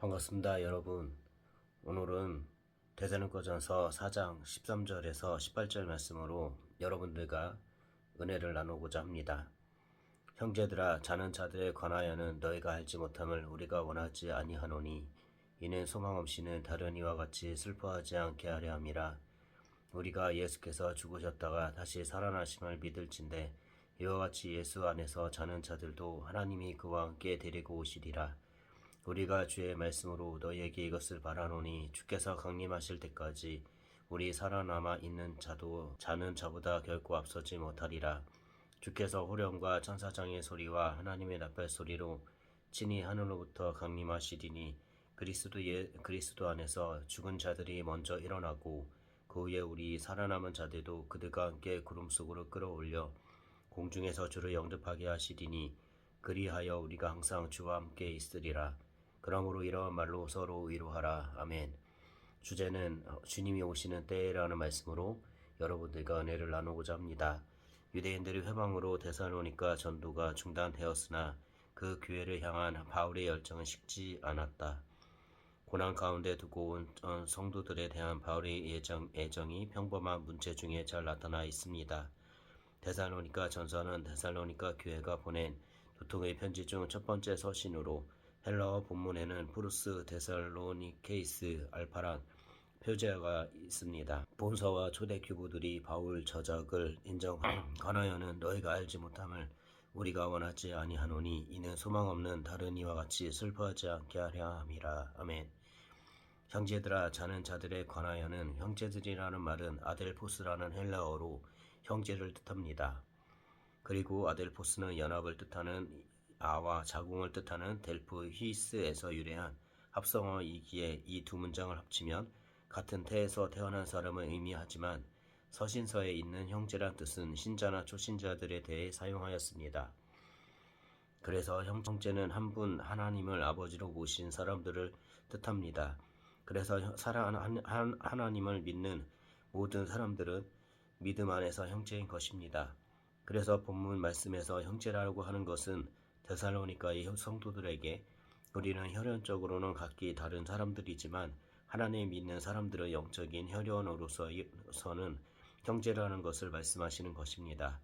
반갑습니다, 여러분. 오늘은 데살로니가전서 4장 13절에서 18절 말씀으로 여러분들과 은혜를 나누고자 합니다. 형제들아, 자는 자들에 관하여는 너희가 알지 못함을 우리가 원하지 아니하노니 이는 소망 없이는 다른 이와 같이 슬퍼하지 않게 하려 함이라. 우리가 예수께서 죽으셨다가 다시 살아나심을 믿을진대 이와 같이 예수 안에서 자는 자들도 하나님이 그와 함께 데리고 오시리라. 우리가 주의 말씀으로 너희에게 이것을 바라노니 주께서 강림하실 때까지 우리 살아남아 있는 자도 자는 자보다 결코 앞서지 못하리라. 주께서 호령과 천사장의 소리와 하나님의 나팔 소리로 친히 하늘로부터 강림하시리니 그리스도 안에서 죽은 자들이 먼저 일어나고 그 후에 우리 살아남은 자들도 그들과 함께 구름 속으로 끌어올려 공중에서 주를 영접하게 하시리니 그리하여 우리가 항상 주와 함께 있으리라. 그러므로 이러한 말로 서로 위로하라. 아멘. 주제는 주님이 오시는 때라는 말씀으로 여러분들과 은혜를 나누고자 합니다. 유대인들의 회방으로 데살로니가 전도가 중단되었으나 그 교회를 향한 바울의 열정은 식지 않았다. 고난 가운데 두고 온 성도들에 대한 바울의 애정이 평범한 문체 중에 잘 나타나 있습니다. 데살로니가 전서는 데살로니가 교회가 보낸 두 통의 편지 중 첫 번째 서신으로 헬라어 본문에는 프루스 데살로니케이스 알파란 표제가 있습니다. 본서와 초대 교부들이 바울 저작을 인정하는 관하여는 너희가 알지 못함을 우리가 원하지 아니하노니 이는 소망 없는 다른 이와 같이 슬퍼하지 않게 하려 함이라. 아멘. 형제들아, 자는 자들에 관하여는 형제들이라는 말은 아델포스라는 헬라어로 형제를 뜻합니다. 그리고 아델포스는 연합을 뜻하는 아와 자궁을 뜻하는 델프 히스에서 유래한 합성어이기에 이 두 문장을 합치면 같은 태에서 태어난 사람을 의미하지만 서신서에 있는 형제란 뜻은 신자나 초신자들에 대해 사용하였습니다. 그래서 형제는 한 분 하나님을 아버지로 모신 사람들을 뜻합니다. 그래서 하나님을 믿는 모든 사람들은 믿음 안에서 형제인 것입니다. 그래서 본문 말씀에서 형제라고 하는 것은 데살로니가의 성도들에게 우리는 혈연적으로는 각기 다른 사람들이지만 하나님 믿는 사람들의 영적인 혈연으로서는 형제라는 것을 말씀하시는 것입니다.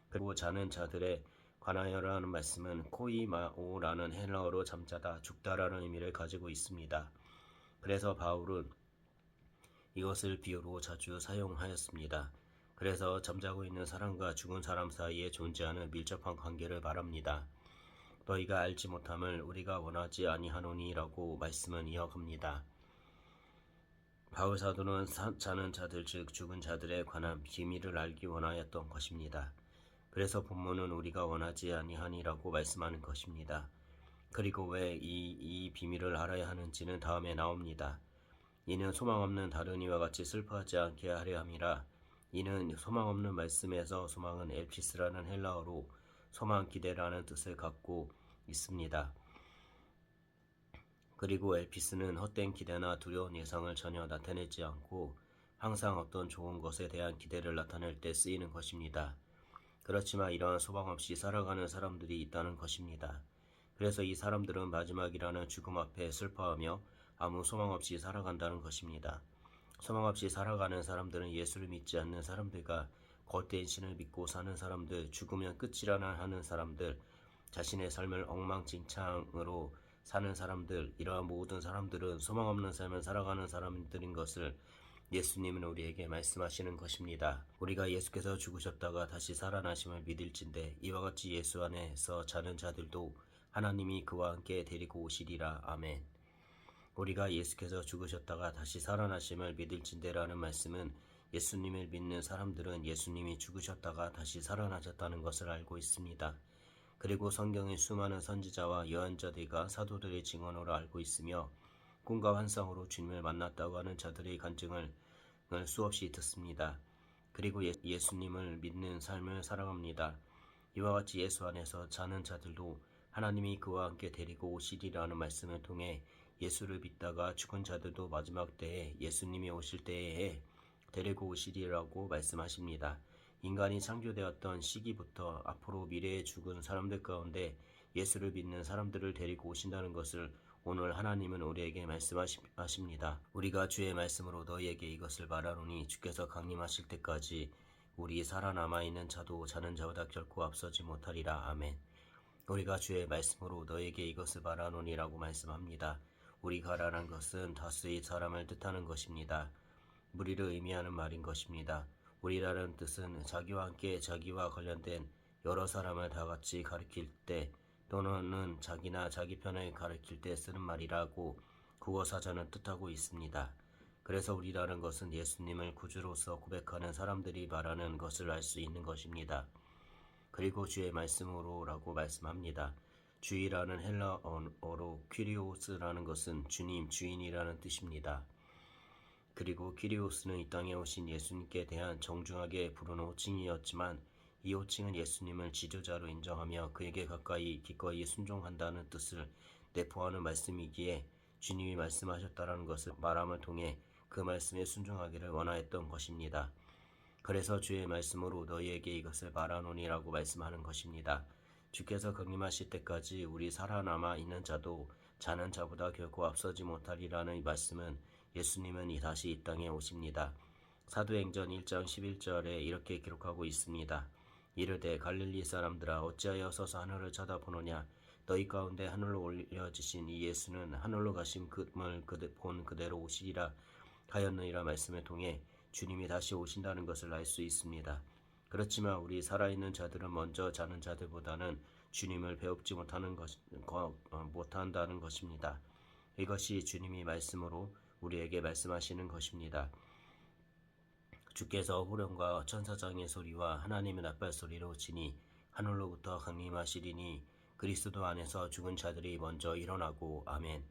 그리고 자는 자들의 관하여라는 말씀은 코이마오라는 헬라어로 잠자다, 죽다라는 의미를 가지고 있습니다. 그래서 바울은 이것을 비유로 자주 사용하였습니다. 그래서 잠자고 있는 사람과 죽은 사람 사이에 존재하는 밀접한 관계를 말합니다. 너희가 알지 못함을 우리가 원하지 아니하노니라고 말씀은 이어갑니다. 바울 사도는 자는 자들 즉 죽은 자들에 관한 비밀을 알기 원하였던 것입니다. 그래서 본문은 우리가 원하지 아니하니라고 말씀하는 것입니다. 그리고 왜 이 비밀을 알아야 하는지는 다음에 나옵니다. 이는 소망 없는 다른 이와 같이 슬퍼하지 않게 하려 함이라. 이는 소망 없는 말씀에서 소망은 엘피스라는 헬라어로 소망 기대라는 뜻을 갖고 있습니다. 그리고 엘피스는 헛된 기대나 두려운 예상을 전혀 나타내지 않고 항상 어떤 좋은 것에 대한 기대를 나타낼 때 쓰이는 것입니다. 그렇지만 이러한 소망 없이 살아가는 사람들이 있다는 것입니다. 그래서 이 사람들은 마지막이라는 죽음 앞에 슬퍼하며 아무 소망 없이 살아간다는 것입니다. 소망 없이 살아가는 사람들은 예수를 믿지 않는 사람들과 거대한 신을 믿고 사는 사람들, 죽으면 끝이라나 하는 사람들, 자신의 삶을 엉망진창으로 사는 사람들, 이러한 모든 사람들은 소망 없는 삶을 살아가는 사람들인 것을 예수님은 우리에게 말씀하시는 것입니다. 우리가 예수께서 죽으셨다가 다시 살아나심을 믿을진대 이와 같이 예수 안에서 자는 자들도 하나님이 그와 함께 데리고 오시리라. 아멘. 우리가 예수께서 죽으셨다가 다시 살아나심을 믿을진대라는 말씀은 예수님을 믿는 사람들은 예수님이 죽으셨다가 다시 살아나셨다는 것을 알고 있습니다. 그리고 성경의 수많은 선지자와 예언자들과 사도들의 증언으로 알고 있으며 꿈과 환상으로 주님을 만났다고 하는 자들의 간증을 수없이 듣습니다. 그리고 예수님을 믿는 삶을 살아갑니다. 이와 같이 예수 안에서 자는 자들도 하나님이 그와 함께 데리고 오시리라는 말씀을 통해 예수를 믿다가 죽은 자들도 마지막 때에 예수님이 오실 때에 데리고 오시리라고 말씀하십니다. 인간이 창조되었던 시기부터 앞으로 미래에 죽은 사람들 가운데 예수를 믿는 사람들을 데리고 오신다는 것을 오늘 하나님은 우리에게 말씀하십니다. 우리가 주의 말씀으로 너희에게 이것을 말하노니 주께서 강림하실 때까지 우리 살아남아 있는 자도 자는 자보다 결코 앞서지 못하리라. 아멘. 우리가 주의 말씀으로 너희에게 이것을 말하노니라고 말씀합니다. 우리가라는 것은 다수의 사람을 뜻하는 것입니다. 무리를 의미하는 말인 것입니다. 우리라는 뜻은 자기와 함께 자기와 관련된 여러 사람을 다 같이 가리킬 때 또는 자기나 자기 편을 가리킬 때 쓰는 말이라고 국어사전은 뜻하고 있습니다. 그래서 우리라는 것은 예수님을 구주로서 고백하는 사람들이 말하는 것을 알 수 있는 것입니다. 그리고 주의 말씀으로라고 말씀합니다. 주이라는 헬라어로 퀴리오스라는 것은 주님, 주인이라는 뜻입니다. 그리고 퀴리오스는 이 땅에 오신 예수님께 대한 정중하게 부르는 호칭이었지만 이 호칭은 예수님을 지도자로 인정하며 그에게 기꺼이 순종한다는 뜻을 내포하는 말씀이기에 주님이 말씀하셨다라는 것을 말함을 통해 그 말씀에 순종하기를 원하였던 것입니다. 그래서 주의 말씀으로 너희에게 이것을 말하노니라고 말씀하는 것입니다. 주께서 강림하실 때까지 우리 살아남아 있는 자도 자는 자보다 결코 앞서지 못하리라는 이 말씀은 예수님은 다시 이 땅에 오십니다. 사도행전 1장 11절에 이렇게 기록하고 있습니다. 이르되 갈릴리 사람들아 어찌하여 서서 하늘을 쳐다보느냐 너희 가운데 하늘로 올려지신 이 예수는 하늘로 가심 금을 본 그대로 오시리라 하였느니라 말씀을 통해 주님이 다시 오신다는 것을 알 수 있습니다. 그렇지만 우리 살아있는 자들은 먼저 자는 자들보다는 주님을 배웁지 못한다는 것입니다. 이것이 주님이 말씀으로 우리에게 말씀하시는 것입니다. 주께서 호령과 천사장의 소리와 하나님의 나팔 소리로 치니 하늘로부터 강림하시리니 그리스도 안에서 죽은 자들이 먼저 일어나고 아멘.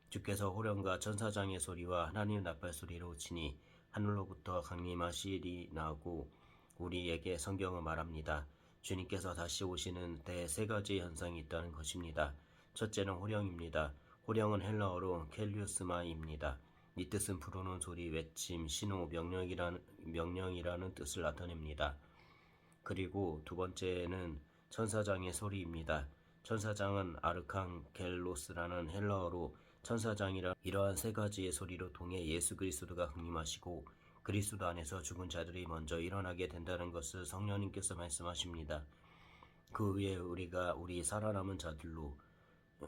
주께서 호령과 천사장의 소리와 하나님의 나팔 소리로 치니 하늘로부터 강림하시리라고 우리에게 성경은 말합니다. 주님께서 다시 오시는 데 세 가지 현상이 있다는 것입니다. 첫째는 호령입니다. 호령은 헬라어로 켈리우스마입니다. 이 뜻은 부르는 소리, 외침, 신호, 명령이라는 뜻을 나타냅니다. 그리고 두 번째는 천사장의 소리입니다. 천사장은 아르칸겔로스라는 헬라어로 천사장이라 이러한 세 가지의 소리로 통해 예수 그리스도가 강림하시고 그리스도 안에서 죽은 자들이 먼저 일어나게 된다는 것을 성령님께서 말씀하십니다. 그 후에 우리 살아남은 자들로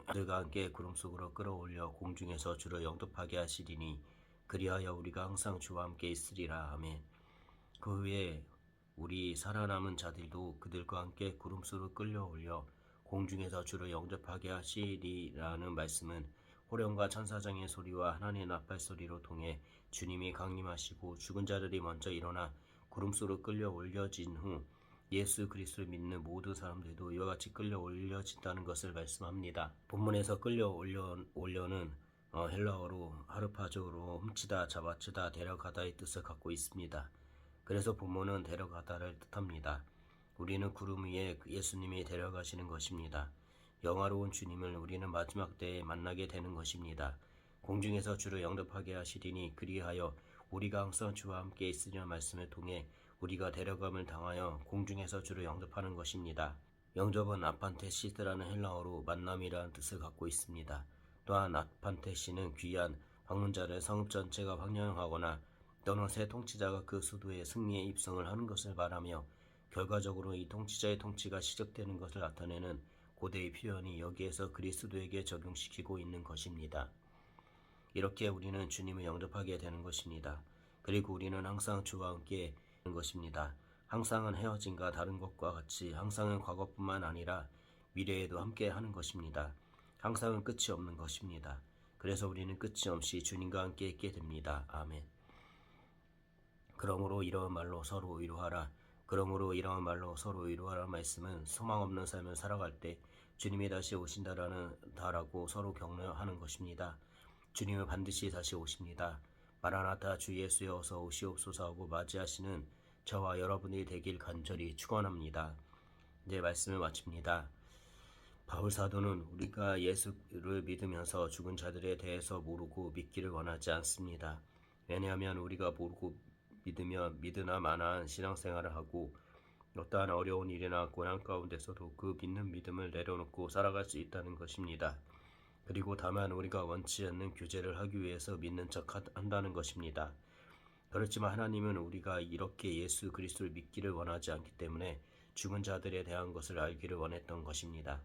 그들과 함께 구름 속으로 끌어올려 공중에서 주를 영접하게 하시리니 그리하여 우리가 항상 주와 함께 있으리라. 아멘. 그 후에 우리 살아남은 자들도 그들과 함께 구름 속으로 끌려올려 공중에서 주를 영접하게 하시리라는 말씀은 호령과 천사장의 소리와 하나님의 나팔 소리로 통해 주님이 강림하시고 죽은 자들이 먼저 일어나 구름 속으로 끌려 올려진 후 예수 그리스도를 믿는 모든 사람들도 이와 같이 끌려 올려진다는 것을 말씀합니다. 본문에서 끌려 올려는 헬라어로 하르파조로 훔치다, 잡아치다, 데려가다의 뜻을 갖고 있습니다. 그래서 본문은 데려가다를 뜻합니다. 우리는 구름 위에 예수님이 데려가시는 것입니다. 영화로운 주님을 우리는 마지막 때에 만나게 되는 것입니다. 공중에서 주를 영접하게 하시리니 그리하여 우리가 항상 주와 함께 있으리라는 말씀을 통해 우리가 데려감을 당하여 공중에서 주를 영접하는 것입니다. 영접은 아판테시스라는 헬라어로 만남이라는 뜻을 갖고 있습니다. 또한 아판테시는 귀한 방문자를 성읍 전체가 환영하거나 또는 새 통치자가 그 수도에 승리의 입성을 하는 것을 말하며 결과적으로 이 통치자의 통치가 시작되는 것을 나타내는 고대의 표현이 여기에서 그리스도에게 적용시키고 있는 것입니다. 이렇게 우리는 주님을 영접하게 되는 것입니다. 그리고 우리는 항상 주와 함께 있는 것입니다. 항상은 헤어짐과 다른 것과 같이 항상은 과거뿐만 아니라 미래에도 함께 하는 것입니다. 항상은 끝이 없는 것입니다. 그래서 우리는 끝이 없이 주님과 함께 있게 됩니다. 아멘. 그러므로 이러한 말로 서로 위로하라. 말씀은 소망 없는 삶을 살아갈 때 주님이 다시 오신다라고 서로 격려하는 것입니다. 주님은 반드시 다시 오십니다. 마라나타 주 예수여 어서 오시옵소서 하고 맞이하시는 저와 여러분이 되길 간절히 축원합니다. 이제 말씀을 마칩니다. 바울 사도는 우리가 예수를 믿으면서 죽은 자들에 대해서 모르고 믿기를 원하지 않습니다. 왜냐하면 우리가 모르고 믿으나 마나한 신앙생활을 하고 어떠한 어려운 일이나 고난 가운데서도 그 믿는 믿음을 내려놓고 살아갈 수 있다는 것입니다. 그리고 다만 우리가 원치 않는 규제를 하기 위해서 믿는 척 한다는 것입니다. 그렇지만 하나님은 우리가 이렇게 예수 그리스도를 믿기를 원하지 않기 때문에 죽은 자들에 대한 것을 알기를 원했던 것입니다.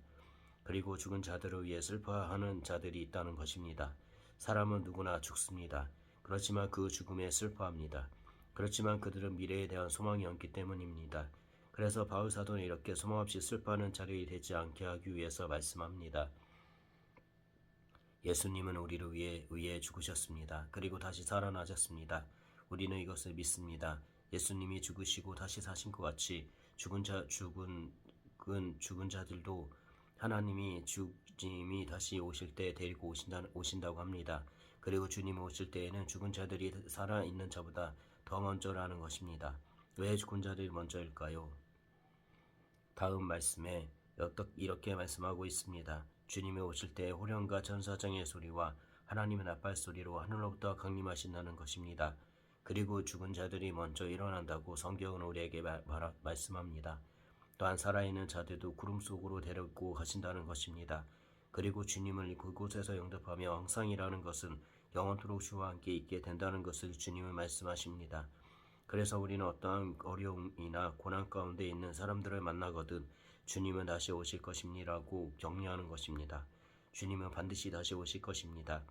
그리고 죽은 자들을 위해 슬퍼하는 자들이 있다는 것입니다. 사람은 누구나 죽습니다. 그렇지만 그 죽음에 슬퍼합니다. 그렇지만 그들은 미래에 대한 소망이 없기 때문입니다. 그래서 바울 사도는 이렇게 소망 없이 슬퍼하는 자들이 되지 않게 하기 위해서 말씀합니다. 예수님은 우리를 위해 죽으셨습니다. 그리고 다시 살아나셨습니다. 우리는 이것을 믿습니다. 예수님이 죽으시고 다시 사신 것 같이 죽은 자들도 하나님이 주님이 다시 오실 때 데리고 오신다고 합니다. 그리고 주님이 오실 때에는 죽은 자들이 살아있는 자보다 더 먼저라는 것입니다. 왜 죽은 자들이 먼저일까요? 다음 말씀에 이렇게 말씀하고 있습니다. 주님이 오실 때 호령과 천사장의 소리와 하나님의 나팔 소리로 하늘로부터 강림하신다는 것입니다. 그리고 죽은 자들이 먼저 일어난다고 성경은 우리에게 말씀합니다. 또한 살아있는 자들도 구름 속으로 데리고 가신다는 것입니다. 그리고 주님을 그곳에서 영접하며 항상이라는 것은 영원토록 주와 함께 있게 된다는 것을 주님은 말씀하십니다. 그래서 우리는 어떠한 어려움이나 고난 가운데 있는 사람들을 만나거든 주님은 다시 오실 것입니다라고 격려하는 것입니다. 주님은 반드시 다시 오실 것입니다.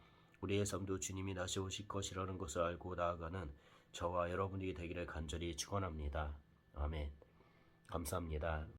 우리의 삶도 주님이 다시 오실 것이라는 것을 알고 나아가는 저와 여러분이 되기를 간절히 축원합니다. 아멘. 감사합니다.